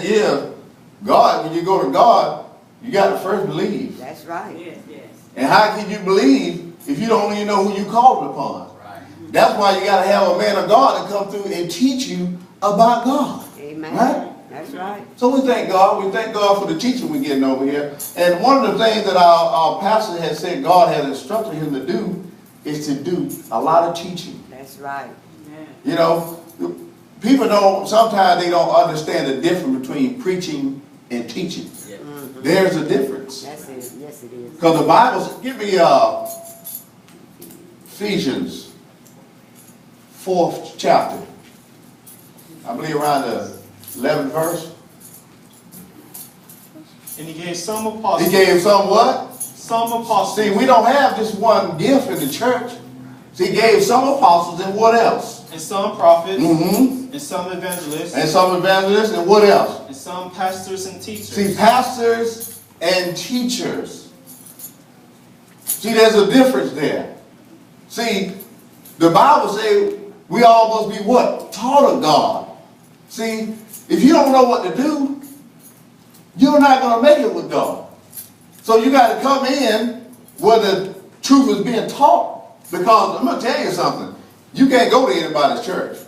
thing is, God, when you go to God, you got to first believe. That's right. Yes, yes. And how can you believe if you don't even know who you called upon? Right. That's why you got to have a man of God to come through and teach you about God. Amen. Right? That's right. So we thank God. We thank God for the teaching we're getting over here. And one of the things that our pastor has said God has instructed him to do is to do a lot of teaching. That's right. Amen. You know, people don't, sometimes they don't understand the difference between preaching and teaching. Yeah. Mm-hmm. There's a difference. That's it. Yes, it is. Because the Bible says, give me Ephesians 4th chapter. I believe around the 11th verse. And he gave some apostles. He gave some what? Some apostles. See, we don't have just one gift in the church. See, he gave some apostles and what else? And some prophets. Mm-hmm. And some evangelists. And some evangelists and what else? And some pastors and teachers. See, pastors and teachers. See, there's a difference there. See, the Bible says we all must be what? Taught of God. See, if you don't know what to do, you're not going to make it with God. So you got to come in where the truth is being taught. Because I'm going to tell you something. You can't go to anybody's church.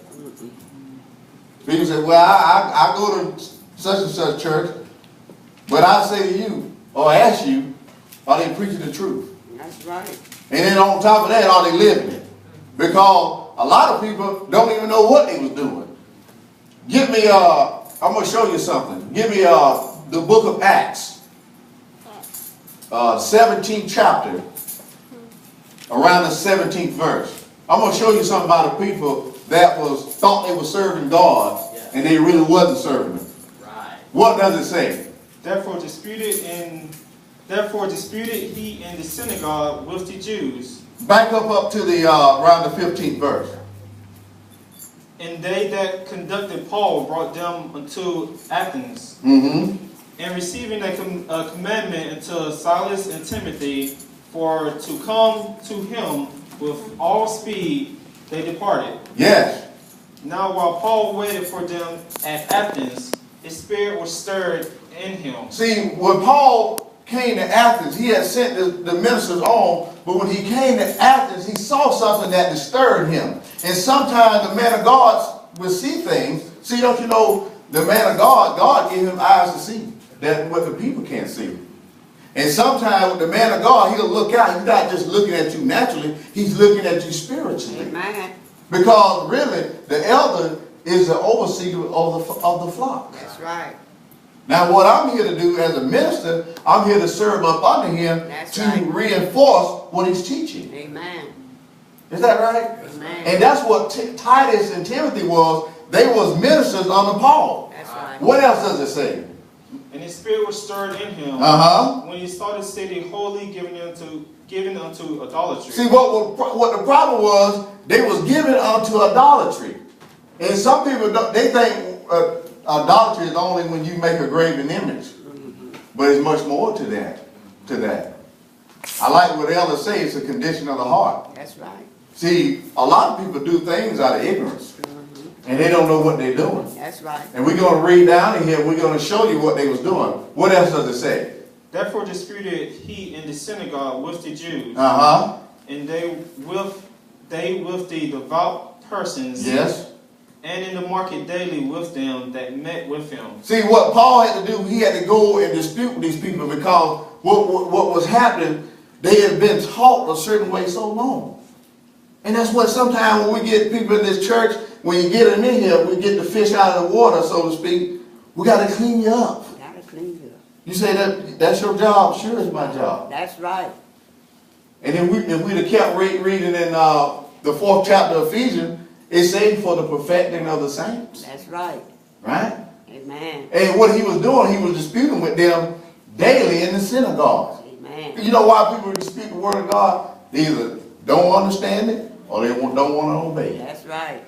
People say, well, I go to such and such church, but I say to you, or ask you, are they preaching the truth? That's right. And then on top of that, are they living it? Because a lot of people don't even know what they was doing. Give me, I'm going to show you something. Give me the book of Acts, 17th chapter, around the 17th verse. I'm going to show you something about the people that thought they were serving God, and they really wasn't serving Him. Right. What does it say? Therefore disputed he in the synagogue with the Jews. Back up to the around the 15th verse. And they that conducted Paul brought them unto Athens. Mm-hmm. And receiving a commandment unto Silas and Timothy for to come to him with all speed, they departed. Yes. Now while Paul waited for them at Athens, his spirit was stirred in him. See, when Paul came to Athens, he had sent the ministers on, but when he came to Athens, he saw something that disturbed him. And sometimes the man of God will see things. See, don't you know, the man of God, God gave him eyes to see that what the people can't see. And sometimes with the man of God, he'll look out. He's not just looking at you naturally, he's looking at you spiritually. Amen. Because really, the elder is the overseer of the flock. That's right. Now, what I'm here to do as a minister, I'm here to serve up under him. That's to right. reinforce what he's teaching. Amen. Is that right? Amen. And that's what Titus and Timothy was. They was ministers under Paul. That's right. What else does it say? And his spirit was stirred in him when he saw the city wholly given unto idolatry. See, what the problem was, they was given unto idolatry. And some people, they think idolatry is only when you make a graven image. But it's much more to that. I like what the elders say, it's a condition of the heart. That's right. See, a lot of people do things out of ignorance. And they don't know what they're doing. That's right. And we're going to read down in here, we're going to show you what they was doing. What else does it say? Therefore disputed he in the synagogue with the Jews. And they with the devout persons. Yes. And in the market daily with them that met with him. See, what Paul had to do, he had to go and dispute with these people because what was happening, they had been taught a certain way so long. And that's what sometimes when we get people in this church, when you get them in here, we get the fish out of the water, so to speak, we got to clean you up. Got to clean you up. You say that's your job? Sure, it's my job. That's right. And then if we'd have kept reading in the 4th chapter of Ephesians, it's saying for the perfecting of the saints. That's right. Right? Amen. And what he was doing, he was disputing with them daily in the synagogues. Amen. You know why people dispute the word of God? They either don't understand it or they don't want to obey it. That's right.